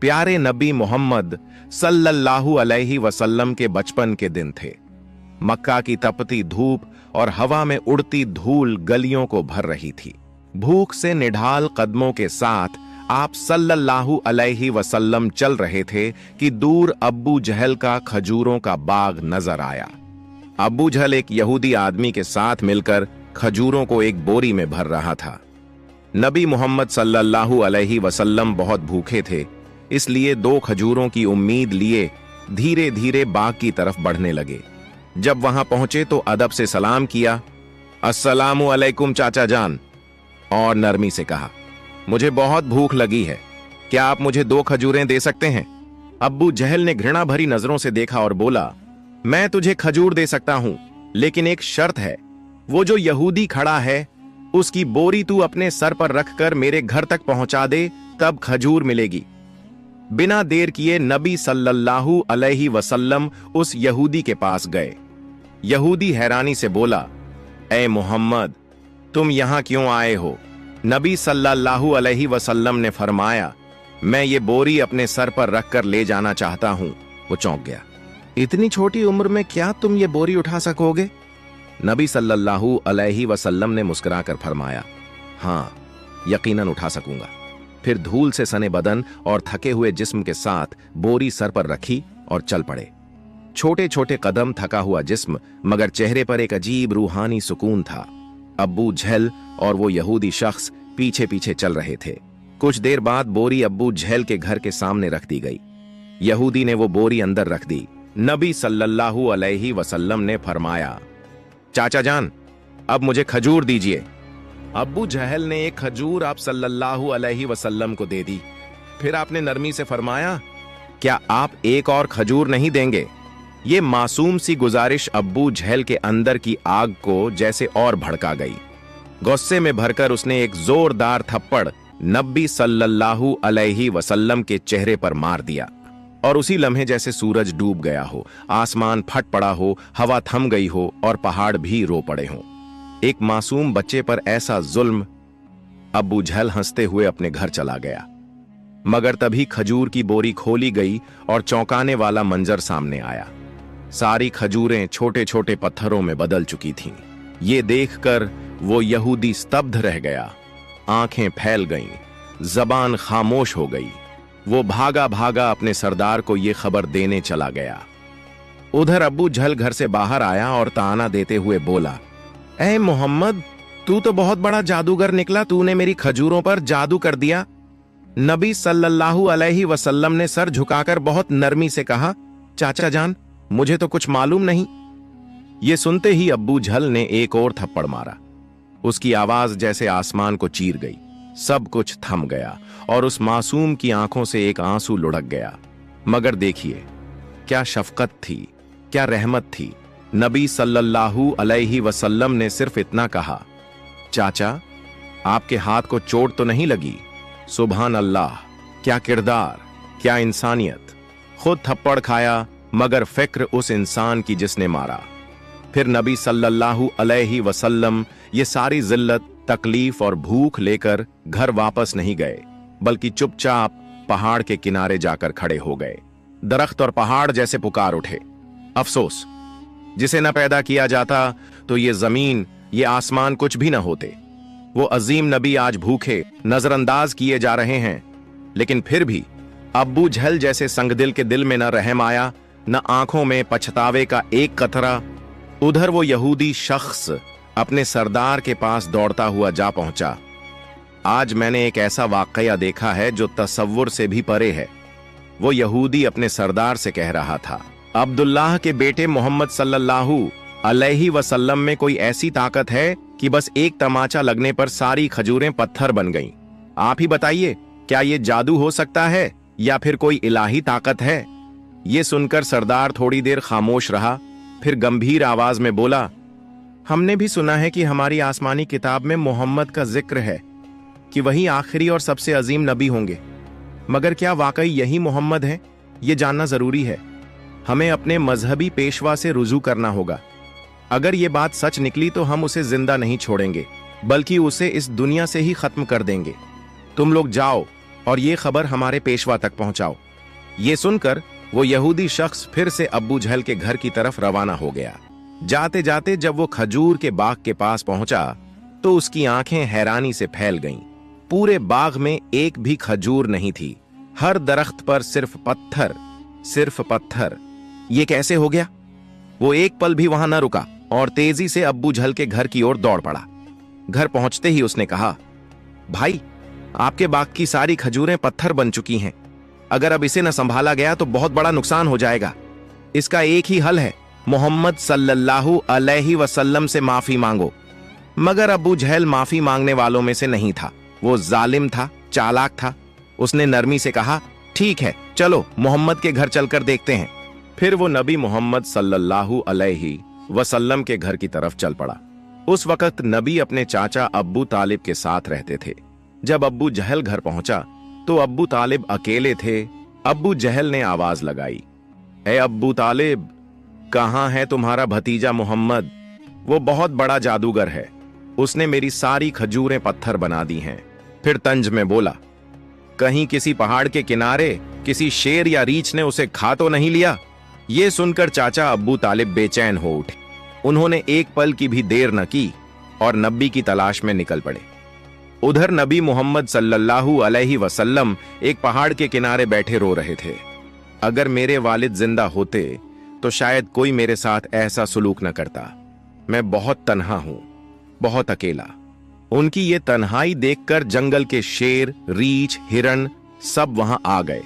प्यारे नबी मोहम्मद सल्लल्लाहु अलैहि वसल्लम के बचपन के दिन थे। मक्का की तपती धूप और हवा में उड़ती धूल गलियों को भर रही थी। भूख से निढाल कदमों के साथ आप सल्लल्लाहु अलैहि वसल्लम चल रहे थे कि दूर अब्बू जहल का खजूरों का बाग नजर आया। अब्बू जहल एक यहूदी आदमी के साथ मिलकर खजूरों को एक बोरी में भर रहा था। नबी मोहम्मद सल्लल्लाहु अलैहि वसल्लम बहुत भूखे थे, इसलिए 2 खजूरों की उम्मीद लिए धीरे धीरे बाग की तरफ बढ़ने लगे। जब वहां पहुंचे तो अदब से सलाम किया, अस्सलामु अलैकुम चाचा जान, और नरमी से कहा, मुझे बहुत भूख लगी है, क्या आप मुझे 2 खजूरें दे सकते हैं? अब्बू जहल ने घृणा भरी नजरों से देखा और बोला, मैं तुझे खजूर दे सकता हूं, लेकिन एक शर्त है, वो जो यहूदी खड़ा है उसकी बोरी तू अपने सर पर रखकर मेरे घर तक पहुंचा दे, तब खजूर मिलेगी। बिना देर किए नबी सल्लल्लाहु अलैहि वसल्लम उस यहूदी के पास गए। यहूदी हैरानी से बोला, ए मोहम्मद, तुम यहां क्यों आए हो? नबी सल्लल्लाहु अलैहि वसल्लम ने फरमाया, मैं ये बोरी अपने सर पर रखकर ले जाना चाहता हूं। वो चौंक गया, इतनी छोटी उम्र में क्या तुम ये बोरी उठा सकोगे? नबी सल्लल्लाहु अलैहि वसल्लम ने मुस्कुराकर फरमाया, हां, यकीनन उठा सकूंगा। फिर धूल से सने बदन और थके हुए जिस्म के साथ बोरी सर पर रखी और चल पड़े। छोटे छोटे कदम, थका हुआ जिस्म, मगर चेहरे पर एक अजीब रूहानी सुकून था। अब्बू जहल और वो यहूदी शख्स पीछे पीछे चल रहे थे। कुछ देर बाद बोरी अब्बू जहल के घर के सामने रख दी गई। यहूदी ने वो बोरी अंदर रख दी। नबी सल्लल्लाहु अलैहि वसल्लम ने फरमाया, चाचा जान, अब मुझे खजूर दीजिए। अब्बू जहल ने एक खजूर आप सल्लल्लाहु अलैहि वसल्लम को दे दी। फिर आपने नरमी से फरमाया, क्या आप एक और खजूर नहीं देंगे? ये मासूम सी गुजारिश अब्बू जहल के अंदर की आग को जैसे और भड़का गई। गुस्से में भरकर उसने एक जोरदार थप्पड़ नबी सल्लल्लाहु अलैहि वसल्लम के चेहरे पर मार दिया। और उसी लम्हे जैसे सूरज डूब गया हो, आसमान फट पड़ा हो, हवा थम गई हो और पहाड़ भी रो पड़े हों। एक मासूम बच्चे पर ऐसा जुल्म। अब्बू जहल हंसते हुए अपने घर चला गया। मगर तभी खजूर की बोरी खोली गई और चौंकाने वाला मंजर सामने आया। सारी खजूरें छोटे छोटे पत्थरों में बदल चुकी थीं। ये देखकर वो यहूदी स्तब्ध रह गया। आंखें फैल गईं, जबान खामोश हो गई। वो भागा भागा अपने सरदार को ये खबर देने चला गया। उधर अब्बू जहल घर से बाहर आया और ताना देते हुए बोला, ए मोहम्मद, तू तो बहुत बड़ा जादूगर निकला, तूने मेरी खजूरों पर जादू कर दिया। नबी सल्लल्लाहु अलैहि वसल्लम ने सर झुकाकर बहुत नरमी से कहा, चाचा जान, मुझे तो कुछ मालूम नहीं। ये सुनते ही अब्बू जहल ने एक और थप्पड़ मारा। उसकी आवाज जैसे आसमान को चीर गई। सब कुछ थम गया और उस मासूम की आंखों से एक आंसू लुढ़क गया। मगर देखिए, क्या शफकत थी, क्या रहमत थी। नबी सल्लल्लाहु अलैहि वसल्लम ने सिर्फ इतना कहा, चाचा, आपके हाथ को चोट तो नहीं लगी? सुभान अल्लाह, क्या किरदार, क्या इंसानियत। खुद थप्पड़ खाया मगर फिक्र उस इंसान की जिसने मारा। फिर नबी सल्लल्लाहु अलैहि वसल्लम ये सारी जिल्लत, तकलीफ और भूख लेकर घर वापस नहीं गए, बल्कि चुपचाप पहाड़ के किनारे जाकर खड़े हो गए। दरख्त और पहाड़ जैसे पुकार उठे, अफसोस, जिसे न पैदा किया जाता तो ये जमीन, ये आसमान कुछ भी न होते। वो अजीम नबी आज भूखे, नजरअंदाज किए जा रहे हैं। लेकिन फिर भी अब्बू जहल जैसे संगदिल के दिल में न रहम आया, न आंखों में पछतावे का एक कतरा। उधर वो यहूदी शख्स अपने सरदार के पास दौड़ता हुआ जा पहुंचा। आज मैंने एक ऐसा वाकया देखा है जो तसव्वुर से भी परे है। वो यहूदी अपने सरदार से कह रहा था, अब्दुल्लाह के बेटे मोहम्मद सल्लल्लाहु अलैहि वसल्लम में कोई ऐसी ताकत है कि बस एक तमाचा लगने पर सारी खजूरें पत्थर बन गईं। आप ही बताइए, क्या ये जादू हो सकता है या फिर कोई इलाही ताकत है? ये सुनकर सरदार थोड़ी देर खामोश रहा, फिर गंभीर आवाज में बोला, हमने भी सुना है कि हमारी आसमानी किताब में मोहम्मद का जिक्र है कि वही आखिरी और सबसे अजीम नबी होंगे। मगर क्या वाकई यही मोहम्मद हैं? ये जानना जरूरी है। हमें अपने मजहबी पेशवा से रुजू करना होगा। अगर ये बात सच निकली तो हम उसे जिंदा नहीं छोड़ेंगे, बल्कि उसे इस दुनिया से ही खत्म कर देंगे। तुम लोग जाओ और ये खबर हमारे पेशवा तक पहुंचाओ। ये सुनकर वो यहूदी शख्स फिर से अब्बू जहल के घर की तरफ रवाना हो गया। जाते जाते जब वो खजूर के बाग के पास पहुंचा तो उसकी आंखें हैरानी से फैल गईं। पूरे बाग में एक भी खजूर नहीं थी। हर दरख्त पर सिर्फ पत्थर, सिर्फ पत्थर। ये कैसे हो गया? वो एक पल भी वहां न रुका और तेजी से अब्बू जहल के घर की ओर दौड़ पड़ा। घर पहुंचते ही उसने कहा, भाई, आपके बाग की सारी खजूरें पत्थर बन चुकी हैं। अगर अब इसे न संभाला गया तो बहुत बड़ा नुकसान हो जाएगा। इसका एक ही हल है, मोहम्मद सल्लल्लाहु अलैहि वसल्लम से माफी मांगो। मगर अब्बू जहल माफी मांगने वालों में से नहीं था। वो जालिम था, चालाक था। उसने नरमी से कहा, ठीक है, चलो मोहम्मद के घर चलकर देखते हैं। फिर वो नबी मोहम्मद सल्लल्लाहु अलैहि वसल्लम के घर की तरफ चल पड़ा। उस वक्त नबी अपने चाचा अब्बू तालिब के साथ रहते थे। जब अब्बू जहल घर पहुंचा तो अब्बू तालिब अकेले थे। अब्बू जहल ने आवाज लगाई, ए अब्बू तालिब, कहां है तुम्हारा भतीजा मोहम्मद? वो बहुत बड़ा जादूगर है। उसने मेरी सारी खजूरें पत्थर बना दी हैं। फिर तंज में बोला, कहीं किसी पहाड़ के किनारे किसी शेर या रीछ ने उसे खा तो नहीं लिया? ये सुनकर चाचा अब्बू तालिब बेचैन हो उठे। उन्होंने एक पल की भी देर न की और नबी की तलाश में निकल पड़े। उधर नबी मोहम्मद सल्लल्लाहु अलैहि वसल्लम एक पहाड़ के किनारे बैठे रो रहे थे। अगर मेरे वालिद जिंदा होते तो शायद कोई मेरे साथ ऐसा सुलूक न करता। मैं बहुत तन्हा हूं, बहुत अकेला। उनकी ये तन्हाई देखकर जंगल के शेर, रीछ, हिरण सब वहां आ गए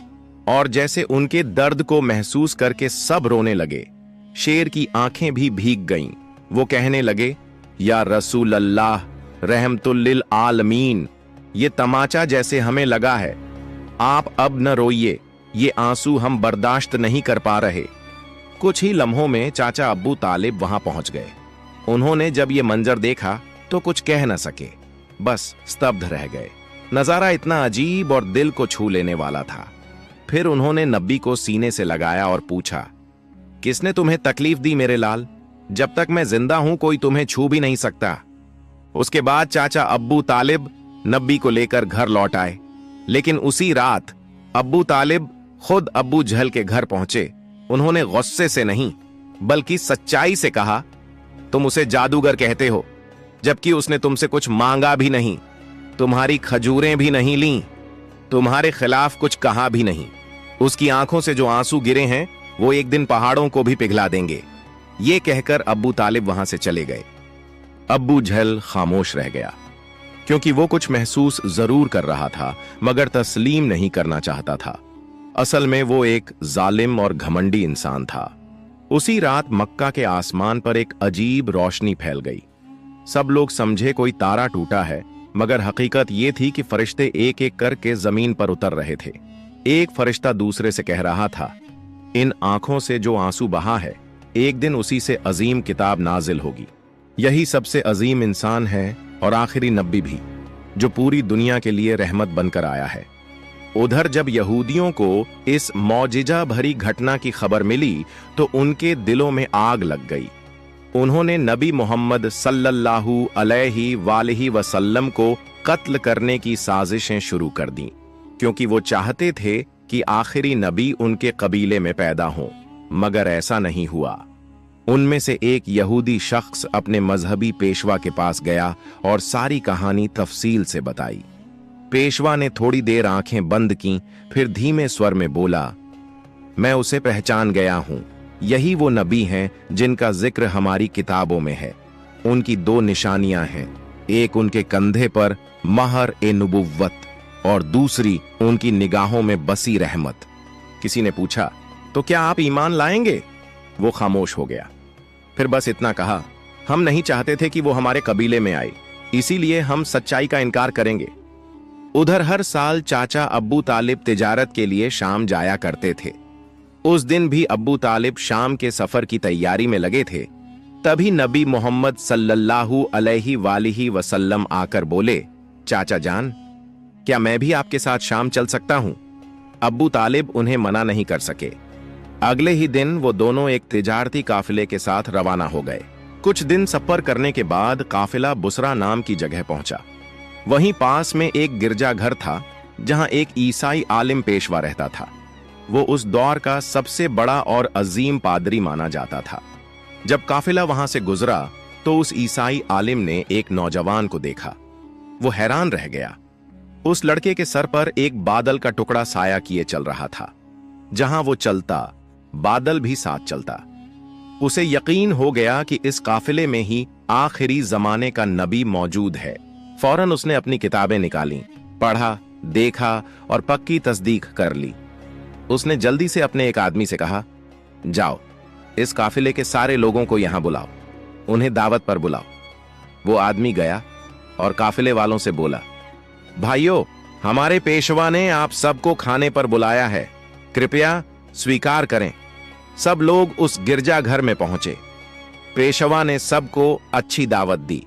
और जैसे उनके दर्द को महसूस करके सब रोने लगे। शेर की आंखें भी भीग गईं। वो कहने लगे, या रसूल अल्लाह, रहमतुल लिल आलमीन, ये तमाचा जैसे हमें लगा है। आप अब न रोइए, ये आंसू हम बर्दाश्त नहीं कर पा रहे। कुछ ही लम्हों में चाचा अब्बू तालिब वहां पहुंच गए। उन्होंने जब ये मंजर देखा तो कुछ कह न सके, बस स्तब्ध रह गए। नजारा इतना अजीब और दिल को छू लेने वाला था। फिर उन्होंने नबी को सीने से लगाया और पूछा, किसने तुम्हें तकलीफ दी मेरे लाल? जब तक मैं जिंदा हूं कोई तुम्हें छू भी नहीं सकता। उसके बाद चाचा अब्बू तालिब नबी को लेकर घर लौट आए। लेकिन उसी रात अब्बू तालिब खुद अब्बू जहल के घर पहुंचे। उन्होंने गुस्से से नहीं बल्कि सच्चाई से कहा, तुम उसे जादूगर कहते हो, जबकि उसने तुमसे कुछ मांगा भी नहीं, तुम्हारी खजूरें भी नहीं लीं, तुम्हारे खिलाफ कुछ कहा भी नहीं। उसकी आंखों से जो आंसू गिरे हैं वो एक दिन पहाड़ों को भी पिघला देंगे। ये कहकर अब्बू तालिब वहां से चले गए। अब्बू जहल खामोश रह गया, क्योंकि वो कुछ महसूस जरूर कर रहा था मगर तस्लीम नहीं करना चाहता था। असल में वो एक जालिम और घमंडी इंसान था। उसी रात मक्का के आसमान पर एक अजीब रोशनी फैल गई। सब लोग समझे कोई तारा टूटा है, मगर हकीकत ये थी कि फरिश्ते एक एक करके जमीन पर उतर रहे थे। एक फरिश्ता दूसरे से कह रहा था, इन आंखों से जो आंसू बहा है, एक दिन उसी से अजीम किताब नाजिल होगी। यही सबसे अजीम इंसान है और आखिरी नबी भी, जो पूरी दुनिया के लिए रहमत बनकर आया है। उधर जब यहूदियों को इस मौजिजा भरी घटना की खबर मिली तो उनके दिलों में आग लग गई। उन्होंने नबी मोहम्मद सल्लल्लाहु अलैहि वसल्लम को कत्ल करने की साजिशें शुरू कर दी, क्योंकि वो चाहते थे कि आखिरी नबी उनके कबीले में पैदा हो, मगर ऐसा नहीं हुआ। उनमें से एक यहूदी शख्स अपने मजहबी पेशवा के पास गया और सारी कहानी तफसील से बताई। पेशवा ने थोड़ी देर आंखें बंद की, फिर धीमे स्वर में बोला, मैं उसे पहचान गया हूं। यही वो नबी हैं जिनका जिक्र हमारी किताबों में है। उनकी दो निशानियां हैं, एक उनके कंधे पर महर ए नबुव्वत और दूसरी उनकी निगाहों में बसी रहमत। किसी ने पूछा, तो क्या आप ईमान लाएंगे? वो खामोश हो गया। फिर बस इतना कहा, हम नहीं चाहते थे कि वो हमारे कबीले में आए, इसीलिए हम सच्चाई का इनकार करेंगे। उधर हर साल चाचा अब्बू तालिब तिजारत के लिए शाम जाया करते थे। उस दिन भी अब्बू तालिब शाम के सफर की तैयारी में लगे थे। तभी नबी मोहम्मद सल्लल्लाहु अलैहि वसल्लम आकर बोले, चाचा जान, क्या मैं भी आपके साथ शाम चल सकता हूं? अब्बू तालिब उन्हें मना नहीं कर सके। अगले ही दिन वो दोनों एक तिजारती काफिले के साथ रवाना हो गए। कुछ दिन सफर करने के बाद काफिला बुसरा नाम की जगह पहुंचा। वहीं पास में एक गिरजाघर था जहां एक ईसाई आलिम पेशवा रहता था। वो उस दौर का सबसे बड़ा और अजीम पादरी माना जाता था। जब काफिला वहां से गुजरा तो उस ईसाई आलिम ने एक नौजवान को देखा। वो हैरान रह गया। उस लड़के के सर पर एक बादल का टुकड़ा साया किए चल रहा था। जहां वो चलता, बादल भी साथ चलता। उसे यकीन हो गया कि इस काफिले में ही आखिरी जमाने का नबी मौजूद है। फौरन उसने अपनी किताबें निकाली, पढ़ा, देखा और पक्की तस्दीक कर ली। उसने जल्दी से अपने एक आदमी से कहा, जाओ इस काफिले के सारे लोगों को यहां बुलाओ, उन्हें दावत पर बुलाओ। वो आदमी गया और काफिले वालों से बोला, भाइयों, हमारे पेशवा ने आप सबको खाने पर बुलाया है, कृपया स्वीकार करें। सब लोग उस गिरजाघर में पहुंचे। पेशवा ने सबको अच्छी दावत दी।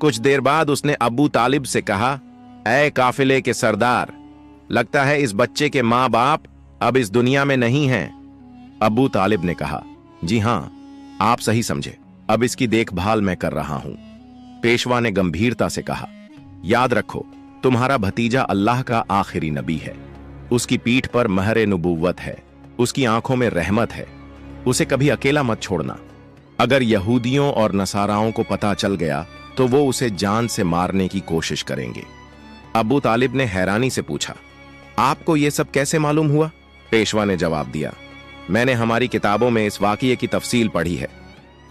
कुछ देर बाद उसने अबू तालिब से कहा, ऐ काफिले के सरदार, लगता है इस बच्चे के मां बाप अब इस दुनिया में नहीं हैं। अबू तालिब ने कहा, जी हां, आप सही समझे, अब इसकी देखभाल मैं कर रहा हूं। पेशवा ने गंभीरता से कहा, याद रखो, तुम्हारा भतीजा अल्लाह का आखिरी नबी है। उसकी पीठ पर महरे नबूवत है, उसकी आंखों में रहमत है। उसे कभी अकेला मत छोड़ना। अगर यहूदियों और नसाराओं को पता चल गया तो वो उसे जान से मारने की कोशिश करेंगे। अबू तालिब ने हैरानी से पूछा, आपको यह सब कैसे मालूम हुआ? पेशवा ने जवाब दिया, मैंने हमारी किताबों में इस वाकये की तफसील पढ़ी है।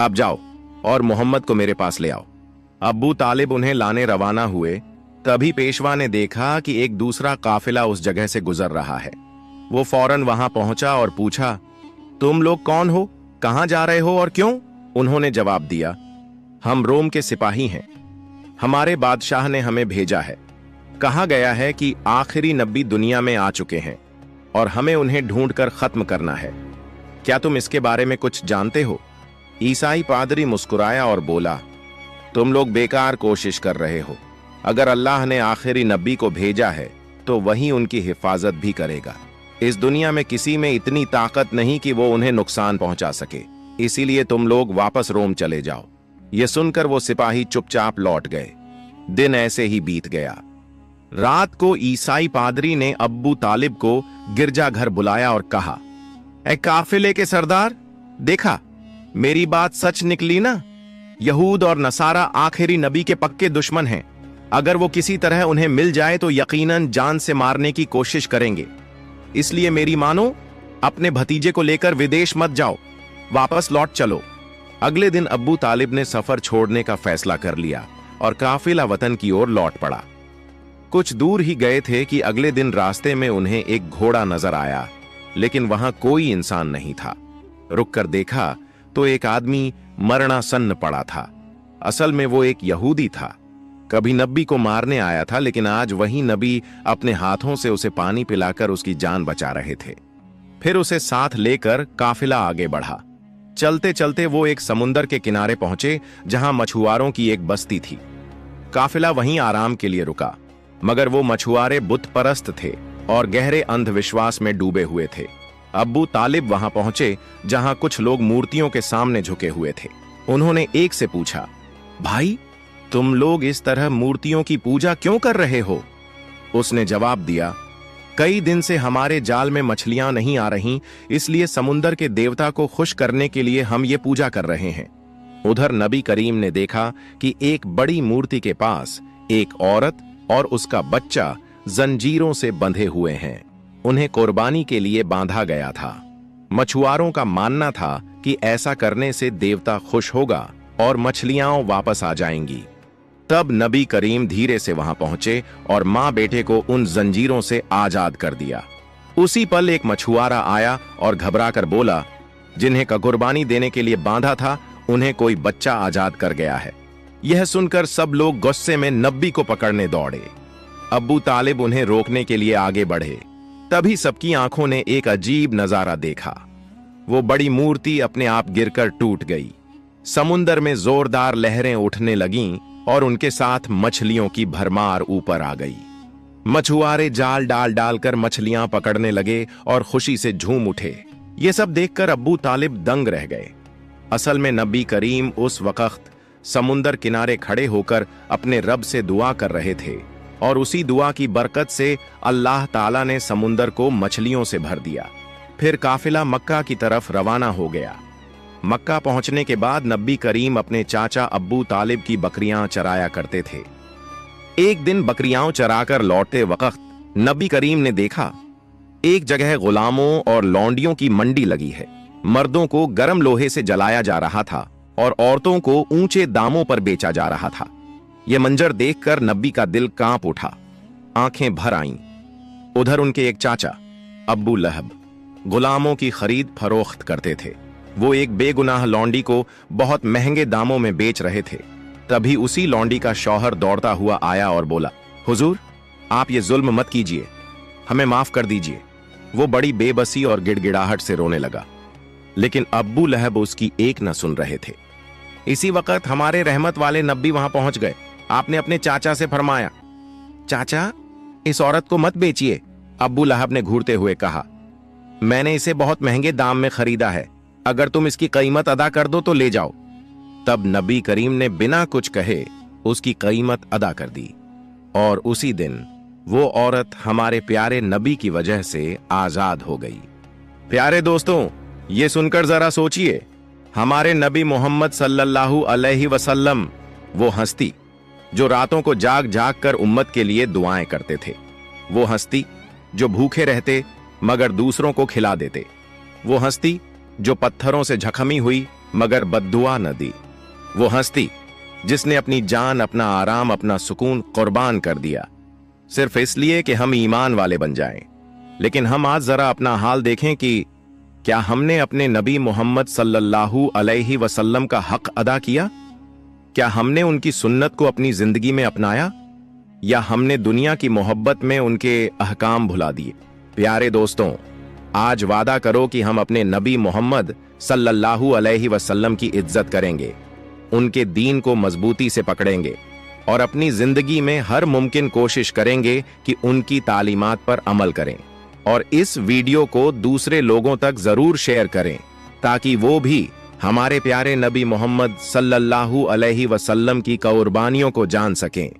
अब जाओ और मोहम्मद को मेरे पास ले आओ। अबू तालिब उन्हें लाने रवाना हुए। तभी पेशवा ने देखा कि एक दूसरा काफिला उस जगह से गुजर रहा है। वो फौरन वहां पहुंचा और पूछा, तुम लोग कौन हो, कहां जा रहे हो और क्यों? उन्होंने जवाब दिया, हम रोम के सिपाही हैं। हमारे बादशाह ने हमें भेजा है। कहा गया है कि आखिरी नबी दुनिया में आ चुके हैं और हमें उन्हें ढूंढकर खत्म करना है। क्या तुम इसके बारे में कुछ जानते हो? ईसाई पादरी मुस्कुराया और बोला, तुम लोग बेकार कोशिश कर रहे हो। अगर अल्लाह ने आखिरी नबी को भेजा है तो वही उनकी हिफाजत भी करेगा। इस दुनिया में किसी में इतनी ताकत नहीं कि वो उन्हें नुकसान पहुंचा सके, इसीलिए तुम लोग वापस रोम चले जाओ। यह सुनकर वो सिपाही चुपचाप लौट गए। दिन ऐसे ही बीत गया। रात को ईसाई पादरी ने अब्बू तालिब को गिरजाघर बुलाया और कहा, ऐ काफिले के सरदार, देखा मेरी बात सच निकली ना? यहूद और नसारा आखिरी नबी के पक्के दुश्मन हैं। अगर वो किसी तरह उन्हें मिल जाए तो यकीनन जान से मारने की कोशिश करेंगे। इसलिए मेरी मानो, अपने भतीजे को लेकर विदेश मत जाओ, वापस लौट चलो। अगले दिन अब्बू तालिब ने सफर छोड़ने का फैसला कर लिया और काफिला वतन की ओर लौट पड़ा। कुछ दूर ही गए थे कि अगले दिन रास्ते में उन्हें एक घोड़ा नजर आया, लेकिन वहां कोई इंसान नहीं था। रुककर देखा तो एक आदमी मरणासन्न पड़ा था। असल में वो एक यहूदी था। कभी नबी को मारने आया था, लेकिन आज वही नबी अपने हाथों से उसे पानी पिलाकर उसकी जान बचा रहे थे। फिर उसे साथ लेकर काफिला आगे बढ़ा। चलते चलते वो एक समुंदर के किनारे पहुंचे जहां मछुआरों की एक बस्ती थी। काफिला वहीं आराम के लिए रुका, मगर वो मछुआरे बुत परस्त थे और गहरे अंधविश्वास में डूबे हुए थे। अब्बू तालिब वहां पहुंचे जहां कुछ लोग मूर्तियों के सामने झुके हुए थे। उन्होंने एक से पूछा, भाई, तुम लोग इस तरह मूर्तियों की पूजा क्यों कर रहे हो? उसने जवाब दिया, कई दिन से हमारे जाल में मछलियां नहीं आ रहीं, इसलिए समुंदर के देवता को खुश करने के लिए हम ये पूजा कर रहे हैं। उधर नबी करीम ने देखा कि एक बड़ी मूर्ति के पास एक औरत और उसका बच्चा जंजीरों से बंधे हुए हैं। उन्हें कुर्बानी के लिए बांधा गया था। मछुआरों का मानना था कि ऐसा करने से देवता खुश होगा और मछलियां वापस आ जाएंगी। तब नबी करीम धीरे से वहां पहुंचे और मां बेटे को उन जंजीरों से आजाद कर दिया। उसी पल एक मछुआरा आया और घबराकर बोला, जिन्हें कुर्बानी देने के लिए बांधा था, उन्हें कोई बच्चा आजाद कर गया है। यह सुनकर सब लोग गुस्से में नबी को पकड़ने दौड़े। अब्बू तालिब उन्हें रोकने के लिए आगे बढ़े। तभी सबकी आंखों ने एक अजीब नजारा देखा। वो बड़ी मूर्ति अपने आप गिरकर टूट गई। समुंदर में जोरदार लहरें उठने लगीं और उनके साथ मछलियों की भरमार ऊपर आ गई। मछुआरे जाल डाल डालकर मछलियां पकड़ने लगे और खुशी से झूम उठे। ये सब देखकर अब्बू तालिब दंग रह गए। असल में नबी करीम उस वक्त समुंदर किनारे खड़े होकर अपने रब से दुआ कर रहे थे और उसी दुआ की बरकत से अल्लाह ताला ने समुंदर को मछलियों से भर दिया। फिर काफिला मक्का की तरफ रवाना हो गया। मक्का पहुंचने के बाद नबी करीम अपने चाचा अब्बू तालिब की बकरियां चराया करते थे। एक दिन बकरियां चराकर लौटते वक्त नबी करीम ने देखा एक जगह गुलामों और लौंडियों की मंडी लगी है। मर्दों को गर्म लोहे से जलाया जा रहा था और औरतों को ऊंचे दामों पर बेचा जा रहा था। यह मंजर देखकर नबी का दिल कांप उठा, आंखें भर आईं। उधर उनके एक चाचा अब्बू लहब गुलामों की खरीद फरोख्त करते थे। वो एक बेगुनाह लौंडी को बहुत महंगे दामों में बेच रहे थे। तभी उसी लौंडी का शौहर दौड़ता हुआ आया और बोला, हुजूर, आप ये जुल्म मत कीजिए, हमें माफ कर दीजिए। वो बड़ी बेबसी और गिड़गिड़ाहट से रोने लगा, लेकिन अब्बू लहब उसकी एक न सुन रहे थे। इसी वक्त हमारे रहमत वाले नबी वहां पहुंच गए। आपने अपने चाचा से फरमाया, चाचा, इस औरत को मत बेचिए। अब्बू लहब ने घूरते हुए कहा, मैंने इसे बहुत महंगे दाम में खरीदा है, अगर तुम इसकी कीमत अदा कर दो तो ले जाओ। तब नबी करीम ने बिना कुछ कहे उसकी कीमत अदा कर दी और उसी दिन वो औरत हमारे प्यारे नबी की वजह से आजाद हो गई। प्यारे दोस्तों, ये सुनकर जरा सोचिए, हमारे नबी मोहम्मद सल्लल्लाहु अलैहि वसल्लम वो हस्ती जो रातों को जाग जाग कर उम्मत के लिए दुआएं करते थे, वो हस्ती जो भूखे रहते मगर दूसरों को खिला देते, वो हस्ती जो पत्थरों से जख्मी हुई मगर बद्दुआ न दी, वो हस्ती जिसने अपनी जान, अपना आराम, अपना सुकून कुर्बान कर दिया सिर्फ इसलिए कि हम ईमान वाले बन जाएं। लेकिन हम आज जरा अपना हाल देखें कि क्या हमने अपने नबी मोहम्मद सल्लल्लाहु अलैहि वसल्लम का हक अदा किया? क्या हमने उनकी सुन्नत को अपनी जिंदगी में अपनाया या हमने दुनिया की मोहब्बत में उनके अहकाम भुला दिए? प्यारे दोस्तों, आज वादा करो कि हम अपने नबी मोहम्मद सल्लल्लाहु अलैहि वसल्लम की इज्जत करेंगे, उनके दीन को मजबूती से पकड़ेंगे और अपनी जिंदगी में हर मुमकिन कोशिश करेंगे कि उनकी तालीमात पर अमल करें। और इस वीडियो को दूसरे लोगों तक जरूर शेयर करें ताकि वो भी हमारे प्यारे नबी मोहम्मद सल्लल्लाहु अलैहि वसल्लम की कुर्बानियों को जान सकें।